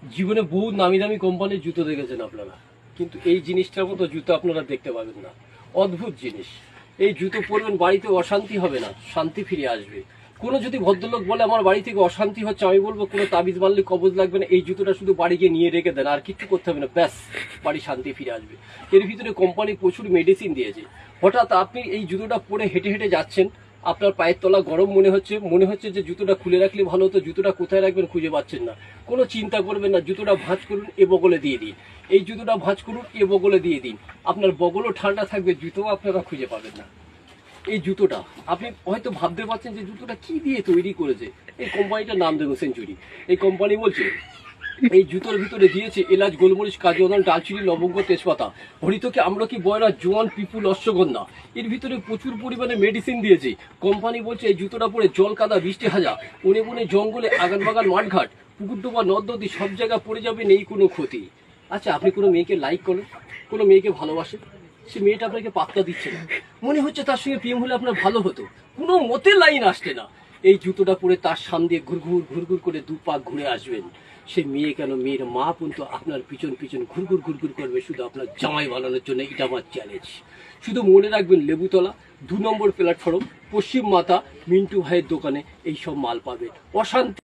জীবনে বহু নামি দামি কোম্পানির জুতো দেখেছেন আপনারা, কিন্তু এই জিনিসটার মতো জুতো আপনারা দেখতে পাবেন না। অদ্ভুত জিনিস। এই জুতো পরবেন, বাড়িতে অশান্তি হবে না, শান্তি ফিরে আসবে। কোনো যদি ভদ্রলোক বলে আমার বাড়ি থেকে অশান্তি হচ্ছে, আমি বলবো কোনো তাবিজ মারলে কবজ লাগবে না, এই জুতোটা শুধু বাড়ি গিয়ে নিয়ে রেখে দেন, আর কিচ্ছু করতে হবে না, ব্যাস বাড়ি শান্তি ফিরে আসবে। এর ভিতরে কোম্পানি প্রচুর মেডিসিন দিয়েছে। হঠাৎ আপনি এই জুতোটা পরে হেঁটে হেঁটে যাচ্ছেন, আপনার পায়ের তলা গরম মনে হচ্ছে যে জুতোটা খুলে রাখলে ভালো হতো, জুতোটা কোথায় রাখবেন খুঁজে পাচ্ছেন না। কোনো চিন্তা করবেন না, জুতোটা ভাঁজ করুন, এ বগলে দিয়ে দিন। এই জুতোটা ভাঁজ করুন, এ বগলে দিয়ে দিন, আপনার বগলও ঠান্ডা থাকবে, জুতোও আপনারা খুঁজে পাবেন না। এই জুতোটা আপনি হয়তো ভাবতে পারছেন যে জুতোটা কি দিয়ে তৈরি করেছে। এই কোম্পানিটার নাম দেখো, সেঞ্চুরি। এই কোম্পানি বলছে এই জুতোর ভিতরে দিয়েছে এলাচ, গোলমরিচ, কাজু বাদাম, দালচিনি, লবঙ্গ, তেজপাতা, হরিতকি, আমলকি, বয়রা, জোয়ান, পিপুল, অশ্বগন্ধা। এর ভিতরে প্রচুর পরিমাণে মেডিসিন দিয়েছে। কোম্পানি বলছে এই জুতোটা পরে জল কাদা, বৃষ্টি হাজা, বনে বনে, জঙ্গলে, আগান বাগান, মাঠঘাট, পুকুর ডোবা, নদ নদী সব জায়গায় পড়ে যাবে, নেই কোনো ক্ষতি। আচ্ছা, আপনি কোনো মেয়েকে লাইক করেন, কোনো মেয়েকে ভালোবাসেন, সে মেয়েটা আপনাকে পাত্তা দিচ্ছে না, মনে হচ্ছে তার সঙ্গে প্রেম হলে আপনার ভালো হতো, কোনো মতে লাইন আসছে না। এই জুতোটা পরে তার সামনে দিয়ে ঘুরঘুর ঘুরঘুর করে দু পাক ঘুরে আসবেন। সে মেয়ে কেন, মেয়ের মা পর্যন্ত আপনার পিছন পিছন ঘুরঘুর ঘুরঘুর করবে শুধু আপনার জামাই বানানোর জন্য। এটা আমার চ্যালেঞ্জ। শুধু মনে রাখবেন, লেবুতলা 2 নম্বর প্ল্যাটফর্ম, পশ্চিম মাথা, মিন্টু ভাইয়ের দোকানে এই সব মাল পাবেন। অশান্তি